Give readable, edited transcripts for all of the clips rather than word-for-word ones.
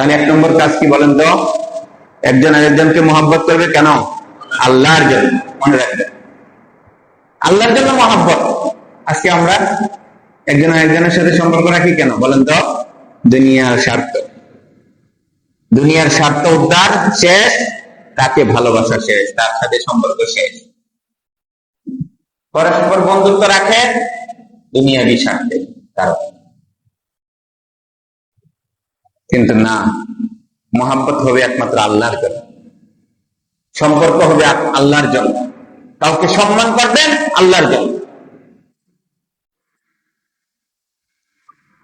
তাহলে 1 নম্বর কাজ কি বলেন তো? একজন আরেকজনকে মহব্বত করবে কেন? আল্লাহর জন্য। মনে রাখবেন, আল্লাহর জন্য মহব্বত। আজকে আমরা একজন আরেকজনের সাথে সম্পর্ক রাখি কেন বলেন তো? দুনিয়ার স্বার্থ। দুনিয়ার স্বার্থ উদ্ধার শেষ, তাকে ভালোবাসা শেষ, তার সাথে সম্পর্ক শেষ। পরস্পর বন্ধুত্ব রাখে দুনিয়ারই স্বার্থে তার। কিন্তু না, মহব্বত হবে একমাত্র আল্লাহর জন্য, সম্পর্ক হবে আল্লাহর জন্য, কাউকে সম্মান করবেন আল্লাহর জন্য।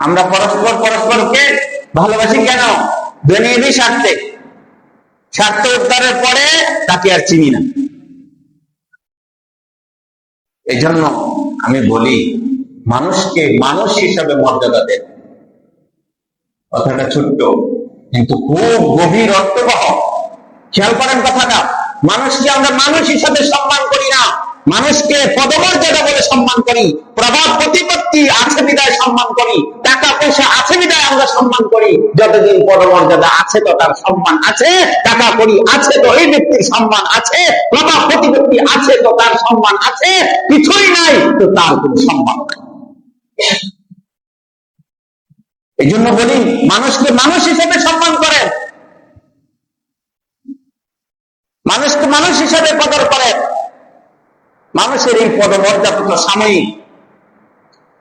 আমরা পরস্পরকে ভালোবাসি কেন? দুনিয়াবী স্বার্থে। স্বার্থ উদ্ধারের পরে তাকে আর চিনি না। এই জন্য আমি বলি, মানুষকে মানুষ হিসাবে মর্যাদা দেন। কথাটা ছোট্ট কিন্তু খুব গভীর অর্থবহ। খেয়াল করেন কথাটা। মানুষকে আমরা মানুষ হিসাবে সম্মান করি না, মানুষকে পদমর্যাদা বলে সম্মান করি। প্রভাব প্রতিপত্তি আছে বিদায় সম্মান করি, টাকা পয়সা আছে বিদায় আমরা সম্মান করি। যতদিন পদমর্যাদা আছে তো তার সম্মান আছে, টাকা করি আছে তো এই ব্যক্তির সম্মান আছে, প্রভাব প্রতিপত্তি আছে তো তার সম্মান আছে, কিছুই নাই তো তার কোনো সম্মান নাই। এই জন্য বলি, মানুষকে মানুষ হিসেবে সম্মান করেন, মানুষকে মানুষ হিসেবে কদর করেন। মানুষের এই পদমর্যাদা তো সাময়িক,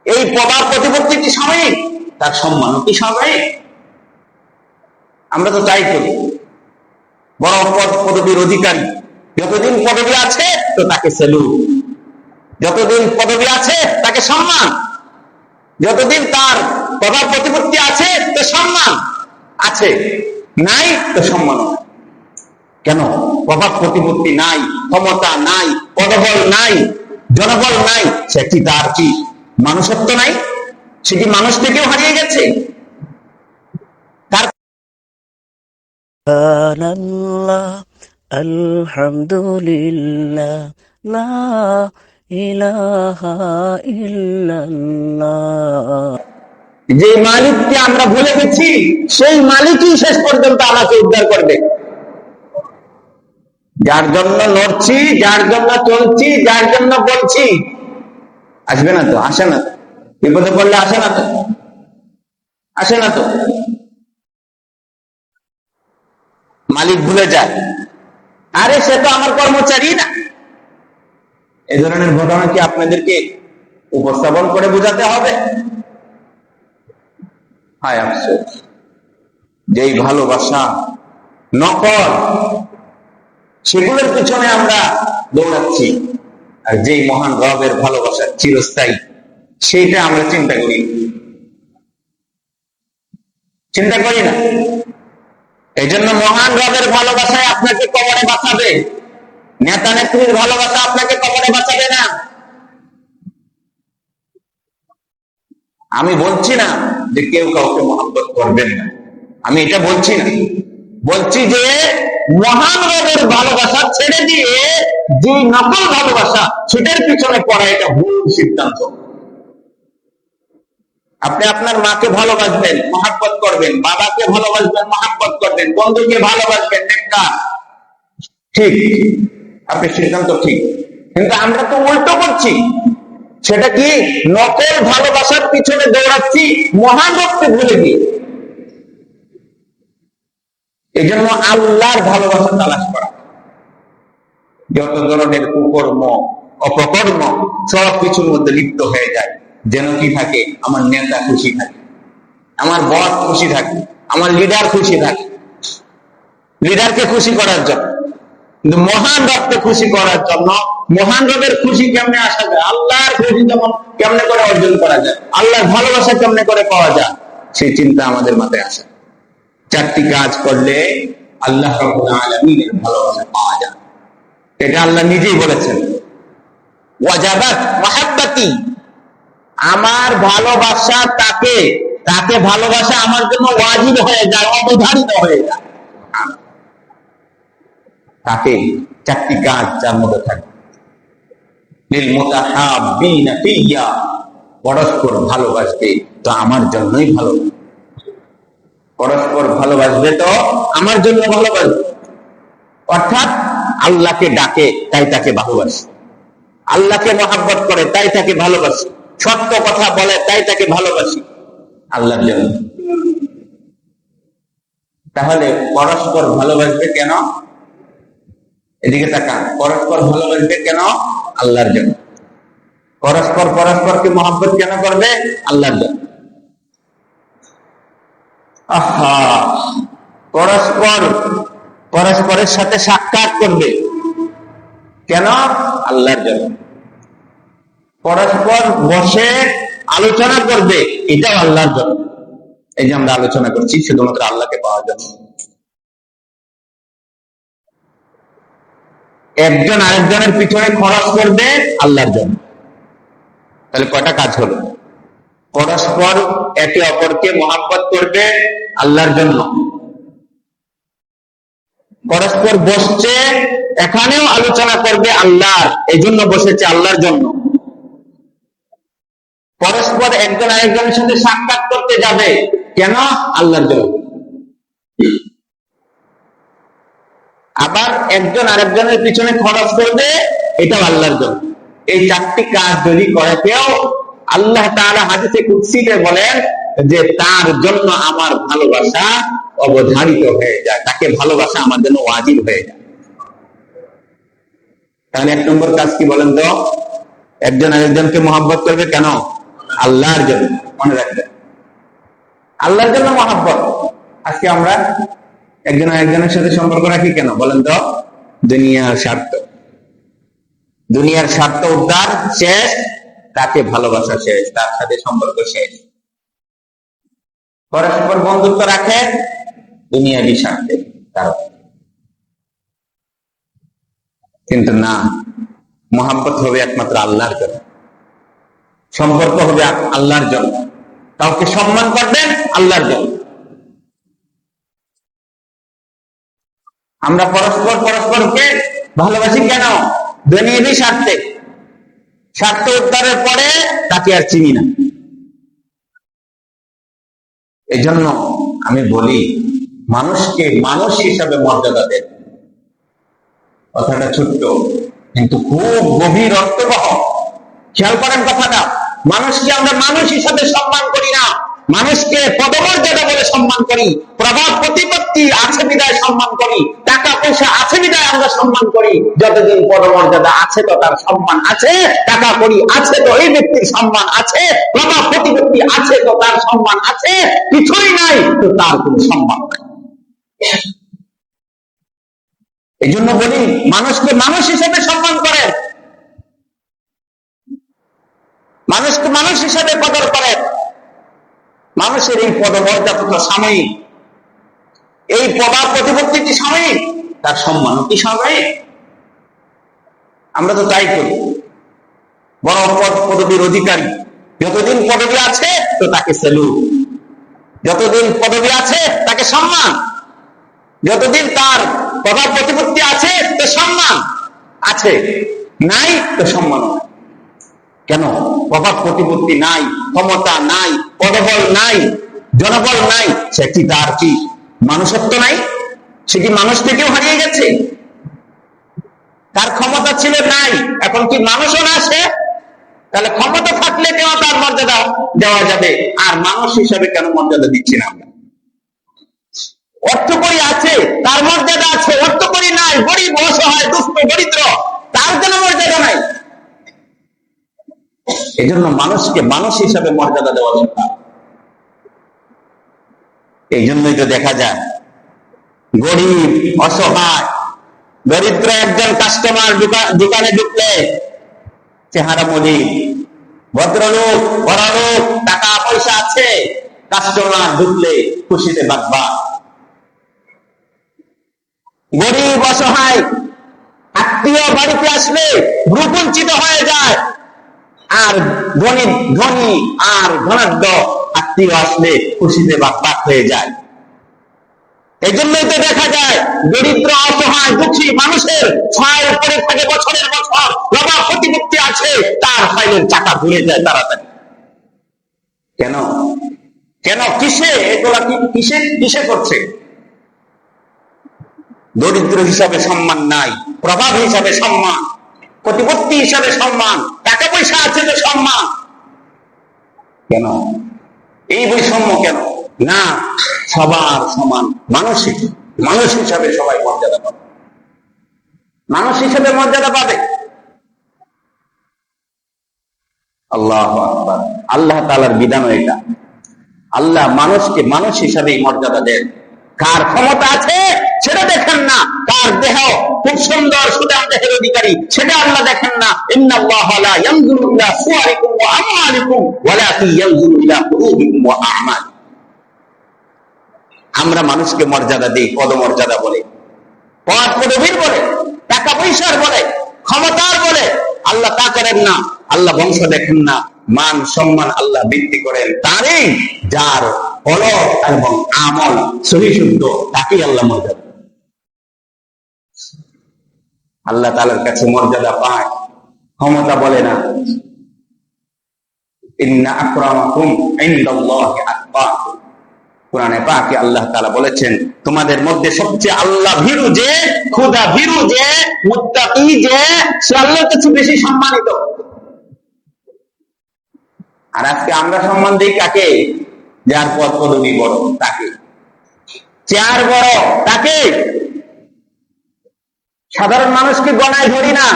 এই প্রভাব প্রতিপত্তিটি সাময়িক, তার সম্মানও কি সাময়িক? আমরা তো তাই করি। বড় পদ পদবীর অধিকারী যতদিন পদবী আছে তো তাকে স্যালুট, যতদিন পদবী আছে তাকে সম্মান, যতদিন তার প্রভাব প্রতিপত্তি আছে তো সম্মান আছে, নাই তো সম্মান নাই। কেন? প্রভাব প্রতিপত্তি নাই, ক্ষমতা নাই, পদবল নাই, জনবল নাই, সে কি তার কি মানুষত্ব নাই? সে কি মানুষ থেকেও হারিয়ে গেছে? তার আলহামদুলিল্লাহ লা ইলাহা ইল্লাল্লাহ। যে মালিককে আমরা ভুলে গেছি, সেই মালিকই শেষ পর্যন্ত আমাকে উদ্ধার করবে। যার জন্য লড়ছি, যার জন্য চলছি, যার জন্য বলছি, আসবে না তো? আসে না তো? বিপদে পড়লে আসে না তো? আসে না তো? মালিক ভুলে যায়, আরে সে তো আমার কর্মচারী না। এই ধরনের ঘটনা কি আপনাদেরকে উপস্থাপন করে বোঝাতে হবে? হায় আফসোস, যেই ভালোবাসা নকল, সেগুলোর পিছনে আমরা দৌড়াচ্ছি, আর যেই মহান রবের ভালোবাসা চিরস্থায়ী, সেইটা আমরা চিন্তা করি না। এই জন্য মহান রবের ভালোবাসায় আপনাকে কবরে বাঁচাবে, নেতা নেত্রীর ভালোবাসা আপনাকে কবরে বাঁচাবে না। আমি বলছি না যে কেউ কাউকে মহব্বত করবেন না, আমি এটা বলছি না। বলছি যে মহান রবের ভালোবাসা ছেড়ে দিয়ে যে নকল ভালোবাসা, সেটার পিছনে পড়া এটা ভুল সিদ্ধান্ত। আপনি আপনার মাকে ভালোবাসবেন, মহব্বত করবেন, বাবাকে ভালোবাসবেন, মহব্বত করবেন, বন্ধুকে ভালোবাসবেন, নেককার, ঠিক, আপনি সিদ্ধান্ত ঠিক। কিন্তু আমরা তো উল্টো করছি। সেটা কি? নকল ভালোবাসার পিছনে দৌড়াচ্ছি মহান রবকে ভুলে গিয়ে। এই জন্য আল্লাহর ভালোবাসা তালাশ করা। যত ধরনের কুকর্ম অপকর্ম সব কিছুর মধ্যে লিপ্ত হয়ে যায়, যেন কি থাকে? আমার নেতা খুশি থাকে, আমার বস খুশি থাকে, আমার লিডার খুশি থাকে। লিডারকে খুশি করার জন্য, কিন্তু মহান রবকে খুশি করার জন্য। মহান রবের খুশি কেমনে আসা যায়? আল্লাহর খুশি যেমন কেমনে করে অর্জন করা যায়, আল্লাহর ভালোবাসা কেমনে করে পাওয়া যায়, সেই চিন্তা আমাদের মাথায় আসে। 4টি কাজ করলে আল্লাহ রাব্বুল আলামিনের ভালোবাসা পাওয়া যায়। এটা আল্লাহ নিজেই বলেছেন, ওয়াজাবাত মাহাব্বাতি, আমার ভালোবাসা তাকে ভালোবাসা আমার জন্য ওয়াজিব হয়ে যায়, অবধারিত হয়ে যায়। তাকে 4টি কাজ যার মধ্যে থাকে। লিল মুতাহাব্বিনা ফিয়া, পরস্পর ভালোবাসবে তো আমার জন্যই ভালো। পরস্পর ভালোবাসবে তো আমার জন্য ভালোবাসবে, অর্থাৎ আল্লাহকে ডাকে তাই তাকে ভালোবাসে, আল্লাহকে মহাব্বত করে তাই তাকে ভালোবাসে, সত্য কথা বলে তাই তাকে ভালোবাসি আল্লাহর জন্য। তাহলে পরস্পর ভালোবাসবে কেন? এদিকে তাকান, পরস্পর ভালোবাসবে কেন? আল্লাহর জন্য। পরস্পর পরস্পরকে মহব্বত কেন করবে? আল্লাহর জন্য। আহা, পরস্পর পরস্পরের সাথে সাক্ষাৎ করবে কেন? আল্লাহর জন্য। পরস্পর বসে আলোচনা করবে, এটাও আল্লাহর জন্য। এই যে আমরা আলোচনা করছি শুধুমাত্র আল্লাহকে পাওয়ার জন্য। একজন আরেকজনের পিছনে খরচ করবে আল্লাহর জন্য। তাহলে কয়টা কাজ হলো? পরস্পর একে অপরকে মহব্বত করবে আল্লাহর জন্য, পরস্পর বসছে এখানেও আলোচনা করবে আল্লাহর, এই জন্য বসেছে আল্লাহর জন্য। পরস্পর একজন আরেকজনের সাথে সাক্ষাৎ করতে যাবে কেন? আল্লাহর জন্য। আবার একজন আরেকজনের পিছনে খরচ করবে, এটাও আল্লাহর জন্য। এই চারটি কাজ যদি করে কেউ, আল্লাহ তাআলা হাদিসে কুদসিতে বলেন যে তার জন্য আমার ভালোবাসা অবধারিত হয়ে যায়, তাকে ভালোবাসা আমার জন্য ওয়াজিব হয়ে যায়। তাহলে এক নম্বর কাজ কি বলেন তো? একজন আরেকজনকে মহব্বত করবে কেন? আল্লাহর জন্য। মনে রাখবেন, আল্লাহর জন্য মহব্বত। আজকে আমরা একজন আরেকজনের সাথে সম্পর্ক রাখি কেন বলেন তো? দুনিয়ার স্বার্থ। দুনিয়ার স্বার্থ উদ্ধার শেষ, তাকে ভালোবাসা শেষ, তার সাথে সম্পর্ক শেষ। পরস্পর বন্ধুত্ব রাখে দুনিয়াবি স্বার্থে কারণ, কিন্তু না, মহব্বত হবে একমাত্র আল্লাহর জন্য, সম্পর্ক হবে আল্লাহর জন্য, কাউকে সম্মান করবেন আল্লাহর জন্য। আমরা পরস্পর পরস্পরকে ভালোবাসি কেন? দুনিয়াবি স্বার্থে। স্বার্থ উদ্ধারের পরে তাকে আর চিনি না। এই জন্য আমি বলি, মানুষকে মানুষ হিসাবে মর্যাদা দেন। কথাটা ছোট্ট কিন্তু খুব গভীর অর্থবহ। খেয়াল করেন কথাটা। মানুষকে আমরা মানুষ হিসাবে সম্মান করি না, মানুষকে পদমর্যাদা বলে সম্মান করি, প্রভাব প্রতিপত্তি আছে বিদায় সম্মান করি, টাকা পয়সা আছে বিদায় আমরা সম্মান করি। যতদিন পদমর্যাদা আছে তো তার সম্মান আছে, টাকা কড়ি আছে তো এই ব্যক্তির সম্মান আছে, প্রভাব প্রতিপত্তি আছে তো তার সম্মান আছে, কিছুই নাই তো তার কোন সম্মান নাই। এই জন্য বলি, মানুষকে মানুষ হিসেবে সম্মান করেন, মানুষকে মানুষ হিসেবে কদর করেন। মানুষের এই পদমর্যাদা তো সাময়িক, এই প্রভাব প্রতিপত্তি সাময়িক, তার সম্মানও কি সাময়িক? আমরা তো তাই করি। বড় পদ পদবীর অধিকারী, যতদিন পদবী আছে তো তাকে স্যালুট, যতদিন পদবী আছে তাকে সম্মান, যতদিন তার প্রভাব প্রতিপত্তি আছে তো সম্মান আছে, নাই তো সম্মান নাই। কেন? প্রভাব প্রতিপত্তি নাই, ক্ষমতা নাই, পদবল নাই, জনবল নাই, সে কি তার কি মানুষত্ব নাই? সে কি মানুষ থেকেও হারিয়ে গেছে? তার ক্ষমতা ছিল নাই, এখন কি মানুষও না সে? তাহলে ক্ষমতা থাকলে কেন তার মর্যাদা দেওয়া যাবে, আর মানুষ হিসাবে কেন মর্যাদা দিচ্ছি না আমরা? অর্থ করি আছে তার মর্যাদা আছে, অর্থ করি নাই, গরিব অসহায় দুঃস্থ দরিদ্র তার জন্য মর্যাদা নাই। এই জন্য মানুষকে মানুষ হিসাবে মর্যাদা দেওয়া দরকার। এই জন্যই তো দেখা যায় গরিব অসহায় দরিদ্র একজন কাস্টমার দোকানে ঢুকলে চেহারা মলিন, ভদ্রলোক বড়লোক টাকা পয়সা আছে, কাস্টমার ঢুকলে খুশিতে বাগবা। গরিব অসহায় আত্মীয় বাড়িতে আসলে ভ্রুকুঞ্চিত হয়ে যায়, আর ধনী ধনী আর ধনাঢ্য আত্মীয় আসলে খুশিতে বাক হয়ে যায়। এই জন্যই তো দেখা যায় দরিদ্র অসহায় দুঃখী মানুষের ফাইল পড়ে থাকে বছরের বছর, প্রভাব প্রতিপত্তি আছে, তার ফাইলের চাকা ঘুরে যায় তাড়াতাড়ি। কেন? কেন, কিসে এগুলা, কিসে কিসে করছে? দরিদ্র হিসাবে সম্মান নাই, প্রভাব হিসাবে সম্মান, প্রতিপত্তি হিসাবে সম্মান, টাকা পয়সা আছে তো সম্মান। কেন এই বৈষম্য? কেন না, সবার সমান মানসিক, মানুষ হিসাবে সবাই মর্যাদা পাবে, মানুষ হিসাবে মর্যাদা পাবে। আল্লাহু আকবার। আল্লাহ তাআলার বিধানও এটা। আল্লাহ মানুষকে মানুষ হিসাবেই মর্যাদা দেন। কার ক্ষমতা আছে সেটা দেখেন না, কার দেহ খুব সুন্দর সুঠাম দেহের অধিকারী সেটা আল্লাহ দেখেন না। ইন্নাল্লাহা লা ইয়ানজুরু ইলা সুওয়ারিকুম ওয়া আমওয়ালিকুম ওয়ালাকিন ইয়ানজুরু ইলা কুলুবিকুম ওয়া আ'মালিকুম। আমরা মানুষকে মর্যাদা দিই পদমর্যাদা বলে, পদ পদবীর বলে, টাকা পয়সার বলে, ক্ষমতার বলে। আল্লাহ তা করেন না। আল্লাহ বংশ দেখেন না, মান সম্মান আল্লাহ বৃদ্ধি করেন তারই, যার অলক এবং আমল সহি শুদ্ধ, তাকেই আল্লাহ মর্যাদা। আল্লাহ তাআলার কাছে মর্যাদা পায়, ক্ষমতা বলে না। ইন্না আকরামাকুম ইনদাল্লাহি আতকাকুম। কোরআনে পাকে আল্লাহ তাআলা বলেছেন, তোমাদের মধ্যে সবচেয়ে আল্লাহ ভীরু যে, খোদা ভীরু যে, মুত্তাকি যে, সে আল্লাহর কাছে বেশি সম্মানিত। আর আজকে আমরা সম্মান দিই কাকে? যার পদ পদবী বড় তাকে, চেয়ার বড় তাকে। সাধারণ মানুষকে গণায় ধরি না।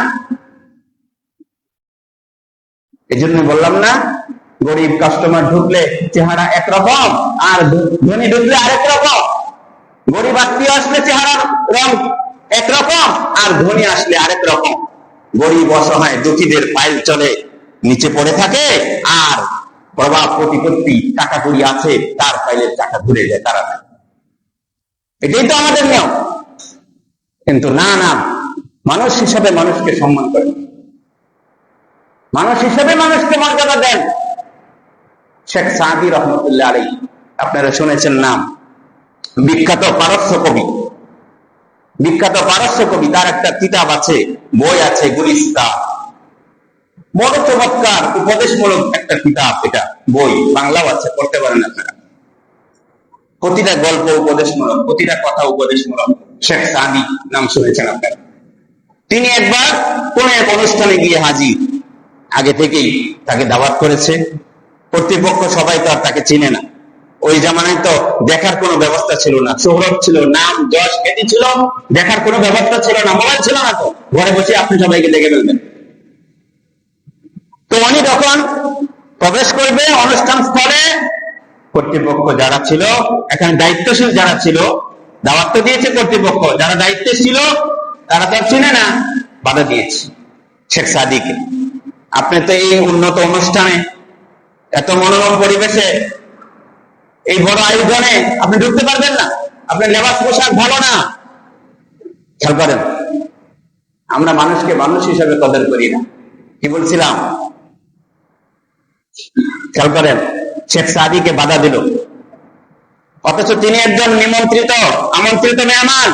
এজন্য বললাম না, গরিব কাস্টমার ঢুকলে চেহারা একরকম, আর ধনী ঢুকলে আরেক রকম। গরিব আত্মীয় আসলে চেহারার রং একরকম, আর ধনী আসলে আরেক রকম। গরিব অসহায় দুঃখীদের পাইল চলে নিচে পড়ে থাকে, আর প্রভাব প্রতিপত্তি টাকা কড়ি আছে তার পাইলের টাকা ঘুরে যায় তারা। এটাই তো আমাদের নিয়ম। কিন্তু না না, মানুষ হিসাবে মানুষকে সম্মান করেন, মানুষ হিসাবে মানুষকে মর্যাদা দেন। শেখ সাদি রহমতুল্লাহ আলাইহি, আপনারা শুনেছেন নাম, বিখ্যাত পারস্য কবি। বিখ্যাত পারস্য কবি, তার একটা কিতাব আছে, বই আছে, গুলিস্তা। বড় চমৎকার উপদেশমূলক একটা কিতাব এটা, বই বাংলাও আছে, পড়তে পারেন আপনারা। প্রতিটা গল্প উপদেশমূলক, প্রতিটা কথা উপদেশমূলক। শেখ সাদি নাম শুনেছেন আপনারা। তিনি একবার কোন এক অনুষ্ঠানে গিয়ে হাজির। আগে থেকেই তাকে দাওয়াত করেছে কর্তৃপক্ষ, সবাই তো আর তাকে চিনে না। ওই জামানায় তো দেখার কোনো ব্যবস্থা ছিল না, শোহরত ছিল, নাম যশ খ্যাতি ছিল, দেখার কোনো ব্যবস্থা ছিল না, মোবাইল ছিল না, তো ঘরে বসে আপনি সবাইকে দেখে ফেলবেন। তো উনি যখন প্রবেশ করবে অনুষ্ঠান স্থলে, কর্তৃপক্ষ যারা ছিল, এখানে দায়িত্বশীল যারা ছিল, দাওয়াত তো দিয়েছে কর্তৃপক্ষ, যারা দায়িত্বে ছিল তারা তো চিনে না, বাধা দিয়েছে শেখ সাদিকে। আপনি তো এই উন্নত অনুষ্ঠানে, এত মনোরম পরিবেশে, এই বড় আয়োজনে আপনি ঢুকতে পারবেন না, আপনার লেবাস পোশাক ভালো না। খেয়াল করেন, আমরা মানুষকে মানুষ হিসাবে কদর করি না। কি বলছিলাম? খেয়াল করেন, শেখ সাদিকে বাধা দিল, অথচ তিনি একজন নিমন্ত্রিত, আমন্ত্রিত মেহমান।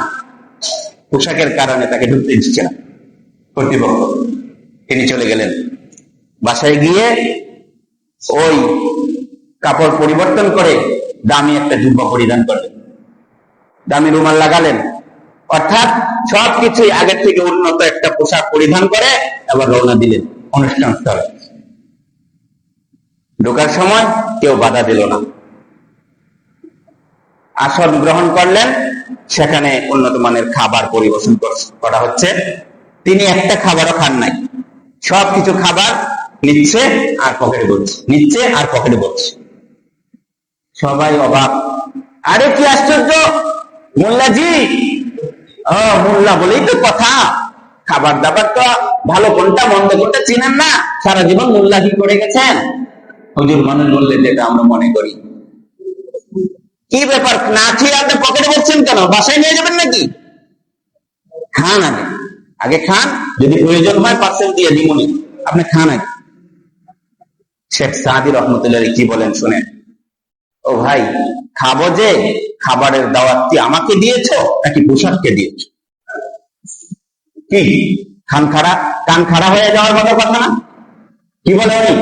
পোশাকের কারণে তাকে ঢুকতে দিচ্ছে না কর্তৃপক্ষ। তিনি চলে গেলেন, বাসায় গিয়ে ওই কাপড় পরিবর্তন করে দামি একটা জুব্বা পরিধান করলেন, দামি রুমাল লাগালেন, অর্থাৎ সবকিছুই আগের থেকে উন্নত একটা পোশাক পরিধান করে আবার রওনা দিলেন অনুষ্ঠান স্থলে। ঢোকার সময় কেউ বাধা দিল না, আসন গ্রহণ করলেন। সেখানে উন্নত মানের খাবার পরিবেশন করা হচ্ছে। তিনি একটা খাবারও খান নাই, সবকিছু খাবার নিচ্ছে আর পকেটে ভরছে, নিচ্ছে আর পকেটে ভরছে। সবাই অবাক, আরে কি আশ্চর্য মোল্লাজি! মোল্লা বলেই তো কথা, খাবার দাবার তো ভালো কোনটা মন্দ কোনটা চিনেন না, সারা জীবন মোল্লাজি করে গেছেন। হুজুর মানুষ বললে যেটা আমরা মনে করি। কি ব্যাপার, না খেয়ে আপনি পকেটে ভরছেন কেন? বাসায় নিয়ে যাবেন নাকি? খান আগে খান, যদি প্রয়োজন হয় পার্সেল দিয়ে দিমনি, আপনি খান আগে। শেখ সাদি রহমতুল্লাহ কি বলেন শুনেন। ও ভাই, খাবো যে, খাবারের দাওয়াতটি আমাকে দিয়েছো নাকি পোশাককে দিয়েছো? কি কান খাড়া হয়ে যাওয়ার মতো কথা না? কি বলে উনি?